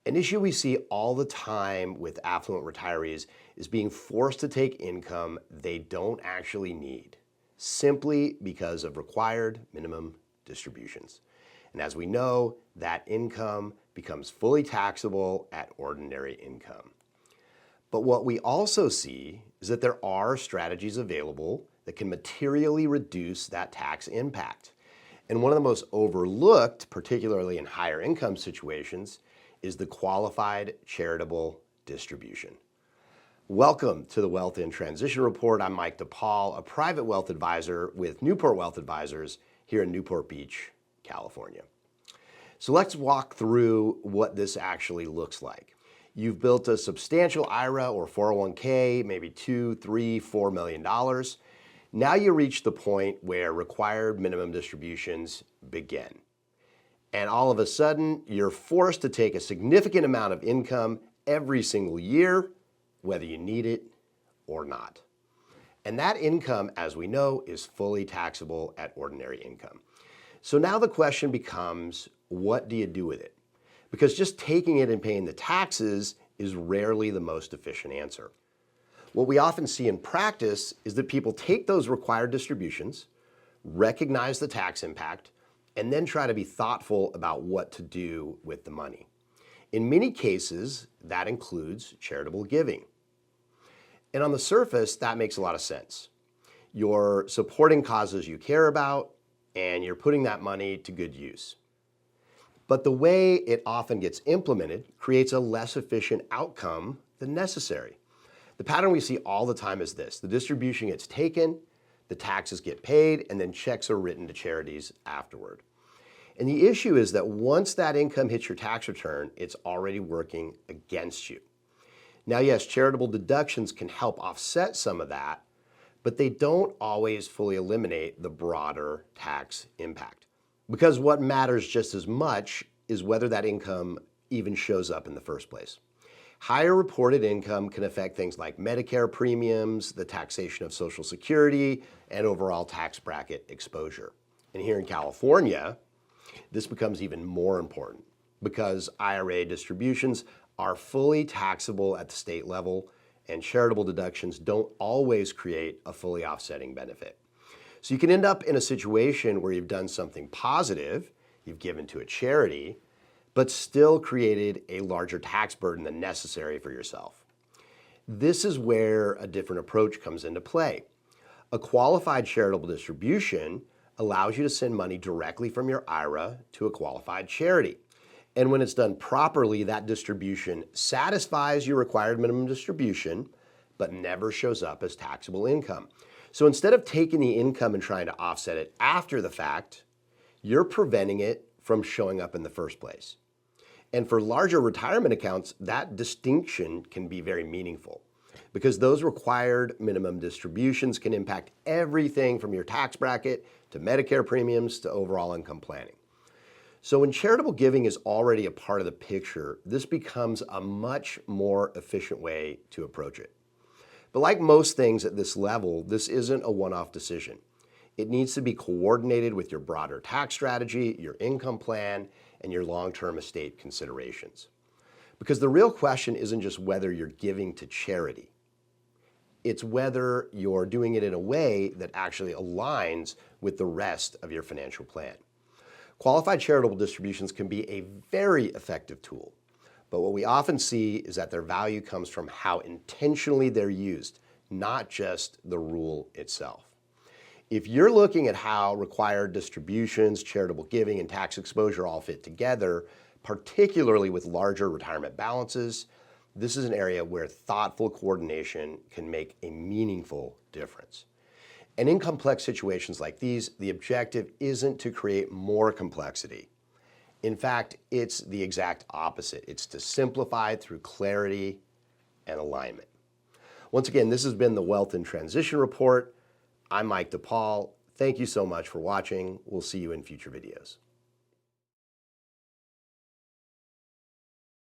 An issue we see all the time with affluent retirees is being forced to take income they don't actually need, simply because of required minimum distributions. And as we know, that income becomes fully taxable at ordinary income. But what we also see is that there are strategies available that can materially reduce that tax impact. And one of the most overlooked, particularly in higher income situations, is the qualified charitable distribution. Welcome to the Wealth in Transition Report. I'm Mike DePaul, a private wealth advisor with Newport Wealth Advisors here in Newport Beach, California. So let's walk through what this actually looks like. You've built a substantial IRA or 401k, maybe $2, $3, $4 million. Now you reach the point where required minimum distributions begin. And all of a sudden, you're forced to take a significant amount of income every single year, whether you need it or not. And that income, as we know, is fully taxable at ordinary income. So now the question becomes, what do you do with it? Because just taking it and paying the taxes is rarely the most efficient answer. What we often see in practice is that people take those required distributions, recognize the tax impact, and then try to be thoughtful about what to do with the money. In many cases, that includes charitable giving. And on the surface, that makes a lot of sense. You're supporting causes you care about, and you're putting that money to good use. But the way it often gets implemented creates a less efficient outcome than necessary. The pattern we see all the time is this: the distribution gets taken, the taxes get paid, and then checks are written to charities afterward. And the issue is that once that income hits your tax return, it's already working against you. Now, yes, charitable deductions can help offset some of that, but they don't always fully eliminate the broader tax impact. Because what matters just as much is whether that income even shows up in the first place. Higher reported income can affect things like Medicare premiums, the taxation of Social Security, and overall tax bracket exposure. And here in California, this becomes even more important because IRA distributions are fully taxable at the state level, and charitable deductions don't always create a fully offsetting benefit. So you can end up in a situation where you've done something positive, you've given to a charity, but still created a larger tax burden than necessary for yourself. This is where a different approach comes into play. A qualified charitable distribution allows you to send money directly from your IRA to a qualified charity. And when it's done properly, that distribution satisfies your required minimum distribution, but never shows up as taxable income. So instead of taking the income and trying to offset it after the fact, you're preventing it from showing up in the first place. And for larger retirement accounts, that distinction can be very meaningful because those required minimum distributions can impact everything from your tax bracket to Medicare premiums to overall income planning. So when charitable giving is already a part of the picture, this becomes a much more efficient way to approach it. But like most things at this level, this isn't a one-off decision. It needs to be coordinated with your broader tax strategy, your income plan, and your long-term estate considerations. Because the real question isn't just whether you're giving to charity. It's whether you're doing it in a way that actually aligns with the rest of your financial plan. Qualified charitable distributions can be a very effective tool, but what we often see is that their value comes from how intentionally they're used, not just the rule itself. If you're looking at how required distributions, charitable giving, and tax exposure all fit together, particularly with larger retirement balances, this is an area where thoughtful coordination can make a meaningful difference. And in complex situations like these, the objective isn't to create more complexity. In fact, it's the exact opposite. It's to simplify through clarity and alignment. Once again, this has been the Wealth in Transition Report. I'm Mike DePaul. Thank you so much for watching. We'll see you in future videos.